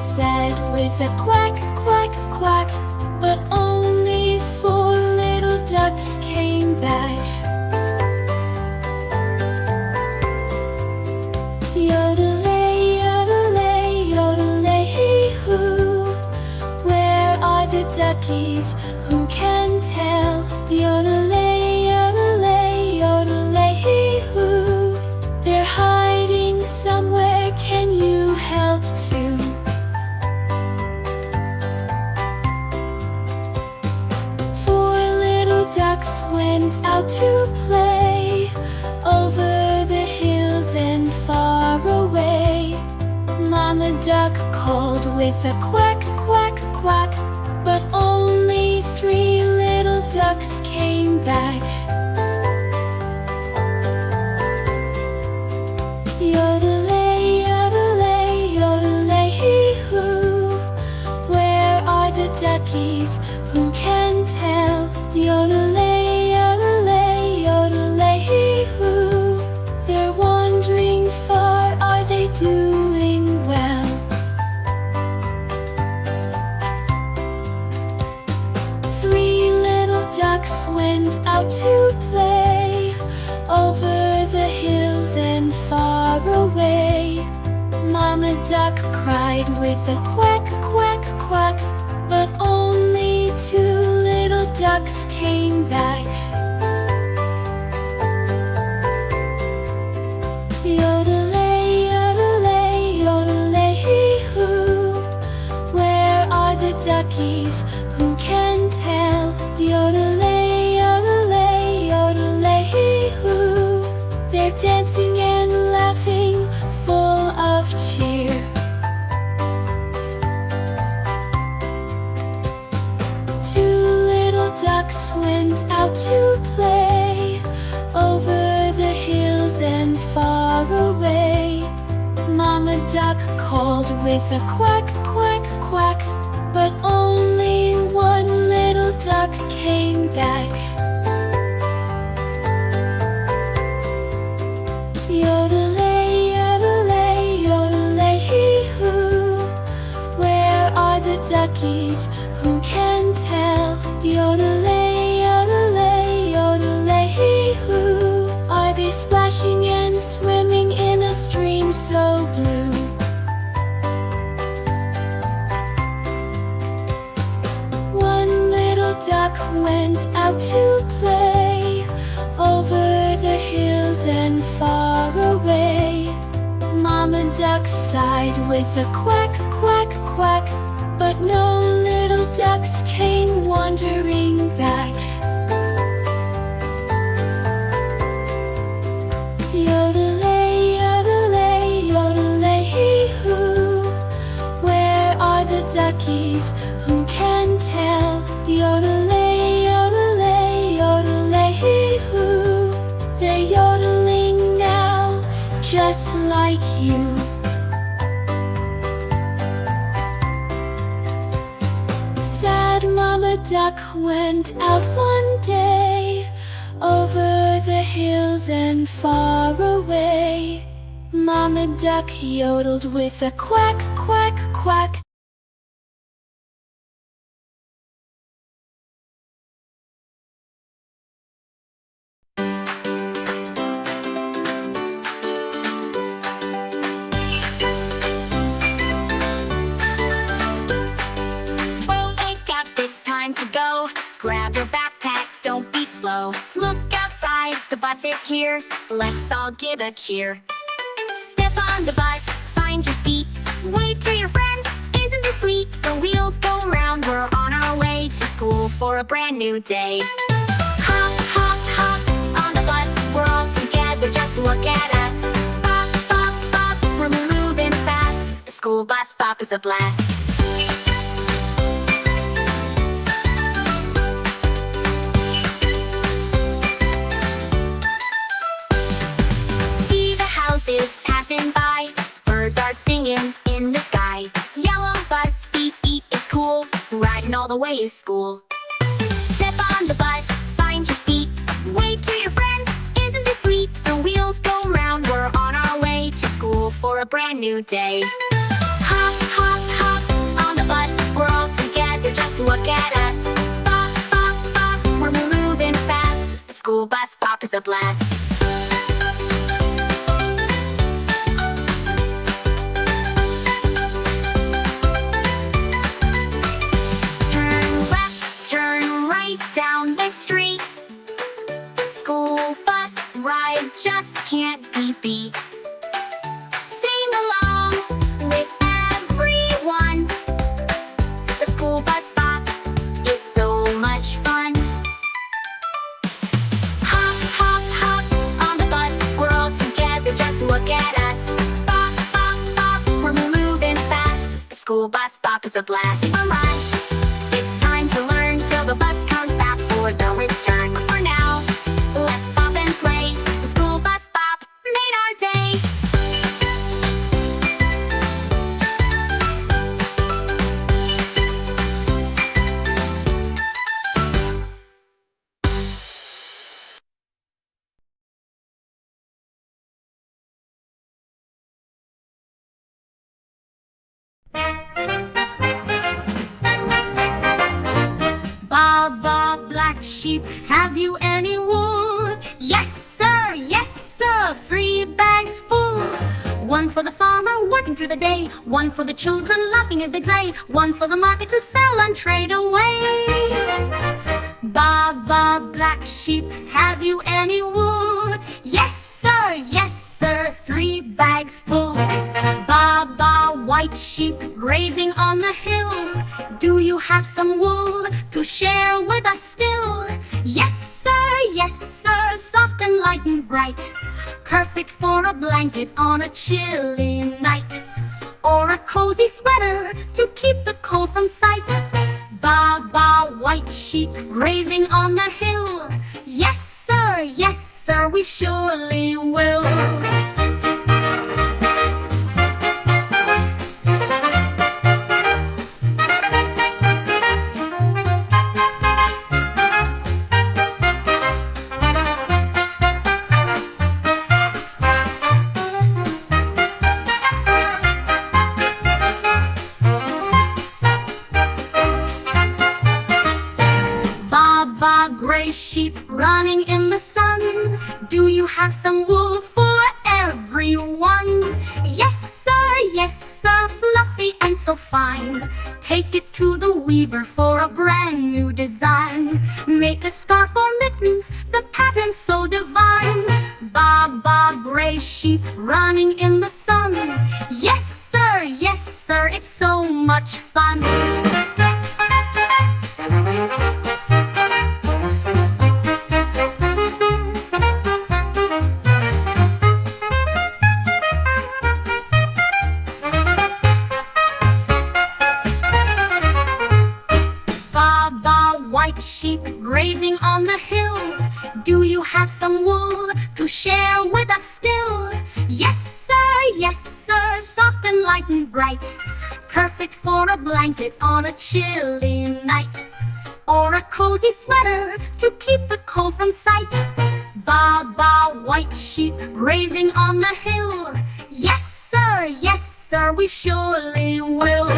said with a quack, quack, quack. But only 4 little ducks came back. Yodelay, yodelay, yodelay, hee-hoo. Where are the duckies? Who can tell? Yodelay, yodelay, yodelay, hee-hoo. They're hiding somewhere, can you help too? 4 little ducks went out to play, over the hills and far away. Mama duck called with a quack, quack, quack. But only 3 little ducks came back. Yodelay, yodelay, yodelay, hee-hoo. Where are the duckies? Who can tell? Yodelay, yodelay, yodelay, hee-hoo. They're wandering far, are they doing well? 3 little ducks went out to play, over the hills and far away. Mama duck cried with a quack, quack, quack. But only 2 little ducks came back. Yodelay, yodelay, yodelay, hee-hoo. Where are the duckies? Who can tell? Yodelay, yodelay, yodelay, hee-hoo. They're dancing and laughing, full of cheer. 2 little ducks went out to play, over the hills and far away. Mama duck called with a quack, quack, quack. But only 1 little duck came back. Yodelay, yodelay, yodelay, hee-hoo. Where are the duckies? Who can tell? Yodelay, yodelay, yodelay, hee-hoo. Are they splashing and swimming in a stream so blue? 1 little duck went out to play, over the hills and far away. Mama duck sighed with a quack, quack, quack. But no little ducks came wandering back. Yodelay, yodelay, yodelay, hee-hoo. Where are the duckies? Who can tell? Yodelay, yodelay, yodelay, hee-hoo. They're yodeling now, just like you. Sad Mama duck went out one day, over the hills and far away. Mama duck yodeled with a quack, quack, quack. To go, grab your backpack, don't be slow. Look outside, the bus is here. Let's all give a cheer. Step on the bus, find your seat. Wave to your friends, isn't this sweet? The wheels go round, we're on our way to school for a brand new day. Hop, hop, hop on the bus, we're all together, just look at us. Bop, bop, bop, we're moving fast. The school bus bop is a blast. Passing by, birds are singing in the sky. Yellow bus, beep beep, it's cool. Riding all the way is school. Step on the bus, find your seat. Wave to your friends, isn't this sweet? The wheels go round, we're on our way to school for a brand new day. Hop, hop, hop blast. Turn left, turn right down the street. School bus ride just can't be beat. Sing along with everyone. The school bus bop is so much fun. Hop, hop, hop on the bus. We're all together, just look at us. Bop, bop, bop, we're moving fast. The school bus bop is a blast. Alright, it's time to learn till the bus comes back for the return. But for now, let's bop and play. The school bus bop made our day. Baa Baa Black Sheep, have you any wool? Yes sir, 3 bags full. One for the farmer working through the day, one for the children laughing as they play, one for the market to sell and trade away. Baa Baa Black Sheep, have you any wool? Yes sir, 3 bags full. Baa Baa White Sheep grazing on the hill, do you have some wool to share with us still? Yes sir, soft and light and bright, perfect for a blanket on a chilly night, or a cozy sweater to keep the cold from sight. Baa Baa White Sheep grazing on the hill, yes sir, we surely will. Baa Baa Gray Sheep running in the sun, do you have some wool for everyone? Yes sir, fluffy and so fine, take it to the weaver for a brand new design. Make a scarf or mittens, the pattern so divine. Baa Baa Gray Sheep running in the sun, yes sir, it's so much fun. Baa Baa White Sheep grazing on the hill, do you have some wool to share with us still? Yes sir, soft and light and bright, perfect for a blanket on a chilly night, or a cozy sweater to keep the cold from sight. Baa Baa White Sheep grazing on the hill, yes sir, we surely will.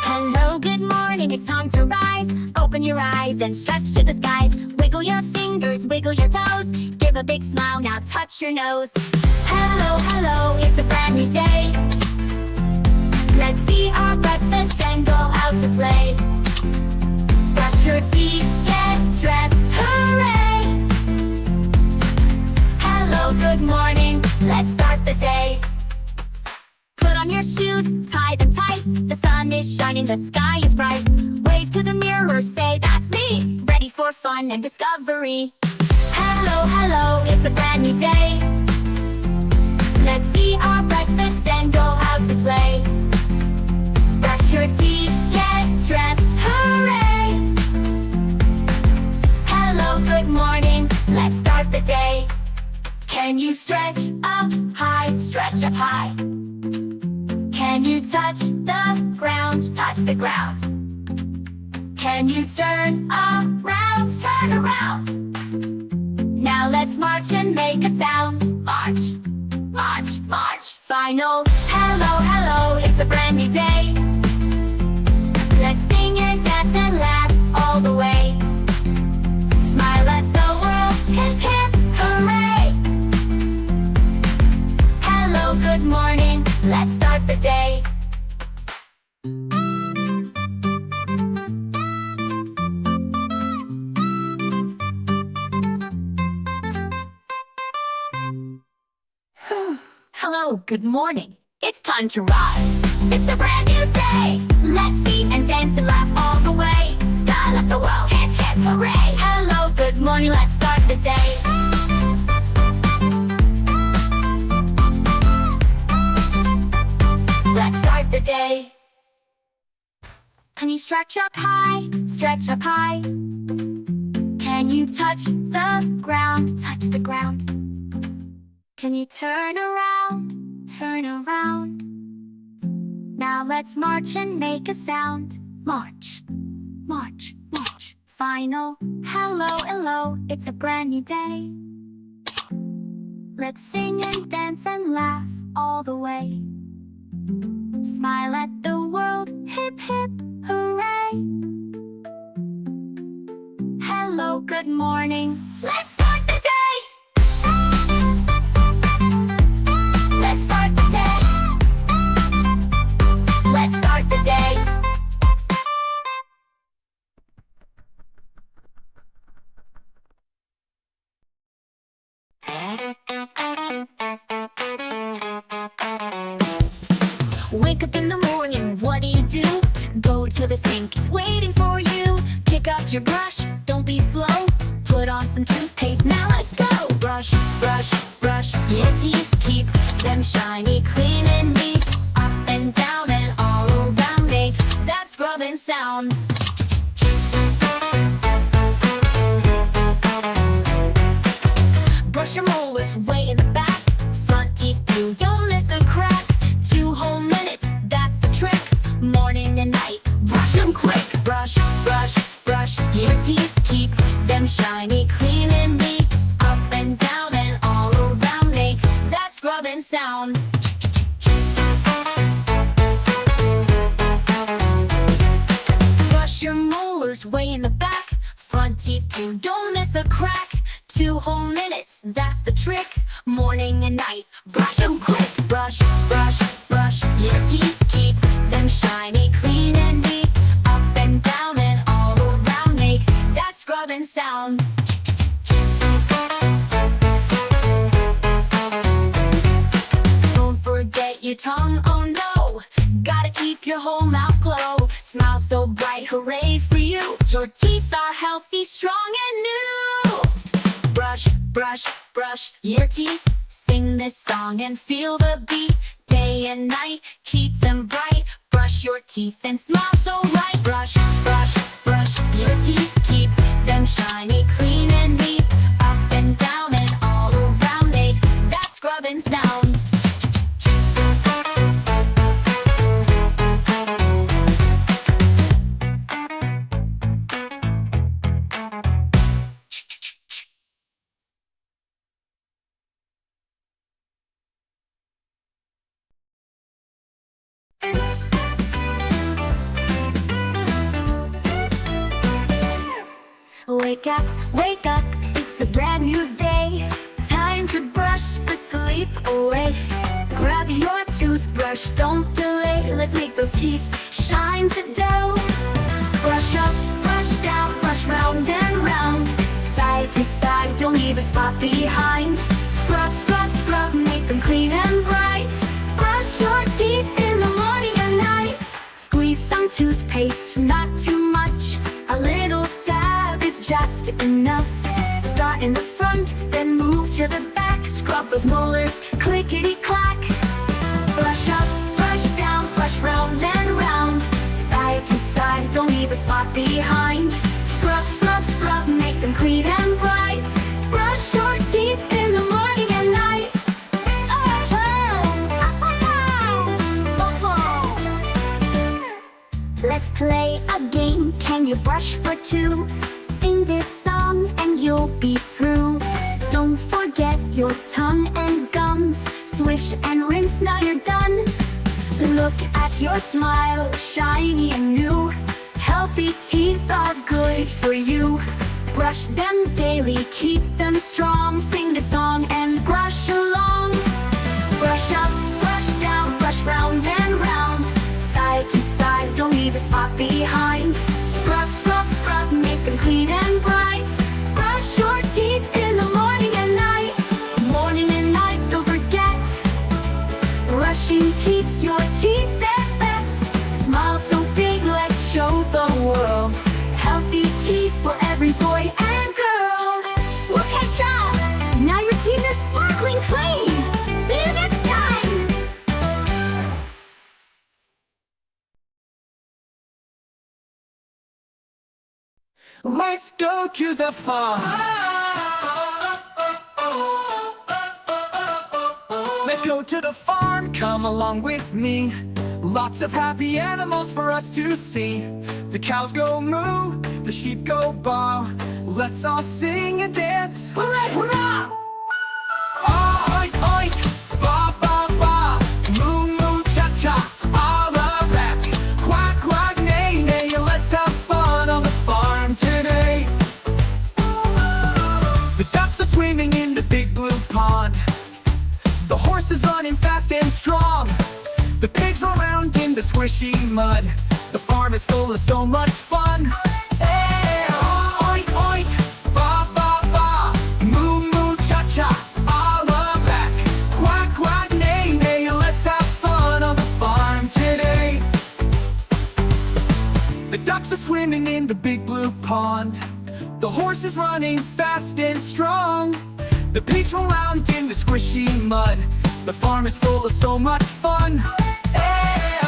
Hello, good morning, it's time to rise. Open your eyes and stretch to the skies. Wiggle your fingers, wiggle your toes. Give a big smile, now touch your nose. Hello, it's a brand new day. Let's eat our breakfast and go out to play. Brush your teeth, get dressed, hooray! Hello, good morning, let's start the day. Put on your shoes, tie them tight. The sun is shining, the sky is bright. Wave to the mirror, say that's me. Ready for fun and discovery. Hello, it's a brand new day. Let's eat our breakfast and go out to play. Brush your teeth, get dressed, hooray! Hello, good morning, let's start the day. Can Can you stretch up high, stretch up high? Can you touch the ground, touch the ground? Can you turn around, turn around? Now let's march and make a sound. March, march, march. Final hello, hello, it's a brand new day. Let's sing and dance and laugh all the way. Smile at the world, hip hip, hooray! Hello, good morning, let's start the day. Hello, good morning. It's time to rise. It's a brand new day. Let's sing and dance and laugh all the way. Style up the world, hip hip hooray. Hello, good morning, let's start the day. Let's start the day. Can you stretch up high, stretch up high? Can you touch the ground, touch the ground? Can you turn around, turn around? Now let's march and make a sound. March, march, march. Final hello, hello, it's a brand new day. Let's sing and dance and laugh all the way. Smile at the world, hip hip, hooray. Hello, good morning, let's start the day. Let's start the day. Let's start the day. Wake up in the morning, what do? Go to the sink, it's waiting for you. Pick up your brush, don't be slow. Put on some toothpaste, now let's go. Brush, brush, brush your teeth. Keep them shiny, clean and neat. Up and down and all around, make that scrubbing sound. Brush your molars way in the back. Front teeth too, don't miss a crack. 2 whole minutes, that's the trick. Morning and night, brush them quick. Brush, brush, brush your teeth. Keep them shiny, clean and neat. Up and down and all around, make that scrubbing sound. Brush your molars way in the back. Front teeth too, don't miss a crack. 2 whole minutes, that's the trick. Morning and night, brush them quick. Brush, brush, brush your teeth. Keep them shiny, clean and neat. Up and down and all around, make that scrubbing sound. Don't forget your tongue, oh no. Gotta keep your whole mouth glow. Smile so bright, hooray for you. Your teeth are healthy, strong and new. Brush, brush, brush your teeth. Sing this song and feel the beat. Day and night, keep them bright. Brush your teeth and smile so right. Brush, brush, brush your teeth. Keep them shiny, clean and neat. Up and down and all around, make that scrubbing sound. Wake up, it's a brand new day. Time to brush the sleep away. Grab your toothbrush, don't delay. Let's make those teeth shine today. Brush up, brush down, brush round and round. Side to side, don't leave a spot behind. Scrub, scrub, scrub, make them clean and bright. Brush your teeth in the morning and night. Squeeze some toothpaste, not too much. A little dab is just enough. Start in the front, then move to the back. Scrub those molars, clickety-clack. Brush up, brush down, brush round and round. Side to side, don't leave a spot behind. Scrub, scrub, scrub, make them clean and bright. Brush your teeth in the morning and night. when you brush for two. Sing this song and you'll be through. Don't forget your tongue and gums. Swish and rinse, now you're done. Look at your smile, shiny and new. Healthy teeth are good for you. Brush them daily, keep them strong. Sing the song and brush along. Brush up, brush down, brush round and round. Side to side, don't leave a spot behind. Scrub, scrub, scrub, make them clean and bright. Brush your teeth in the morning and night. Morning and night, don't forget. Brushing keeps your teeth their best. Smile so big, let's show the world. Healthy teeth for every boy and girl. Look at job! Now your teeth are sparkling clean. See you next time! Let's go to the farm. Let's go to the farm, come along with me. Lots of happy animals for us to see. The cows go moo, the sheep go baa. Let's all sing and dance. Hooray, hurrah! Oink, oink, baa, baa, baa. Moo, moo, cha-cha, all of that. Quack, quack, neigh, neigh. Let's have fun on the farm today. The ducks are swimming in the big blue pond. The horse is running fast and strong. The pigs are around in the squishy mud. The farm is full of so much fun. Hey, oink, oink, baa, baa, baa. Moo, moo, cha-cha, all of that. Quack, quack, neigh, neigh. Let's have fun on the farm today. The ducks are swimming in the big blue pond. The horse is running fast and strong. The pigs roll around in the squishy mud. The farm is full of so much fun. Hey,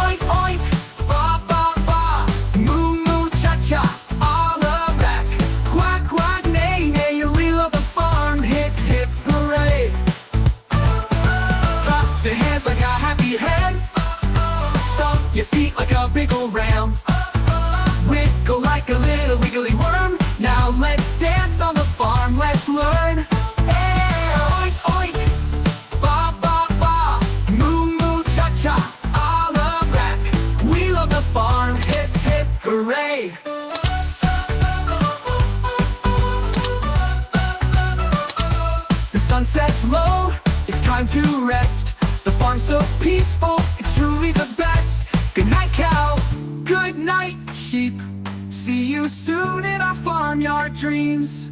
oink, oink, baa, baa, baa. Moo, moo, cha-cha, all of that. Quack, quack, neigh, neigh. We love the farm. Hip, hip, hooray. Clap the hands like a happy hen. Stomp your feet like a big old ram. Wiggle like a little wiggly worm. Now let's dance on the farm. Let's learn. Hooray! The sun sets low, it's time to rest. The farm's so peaceful, it's truly the best. Good night, cow. Good night, sheep. See you soon in our farmyard dreams.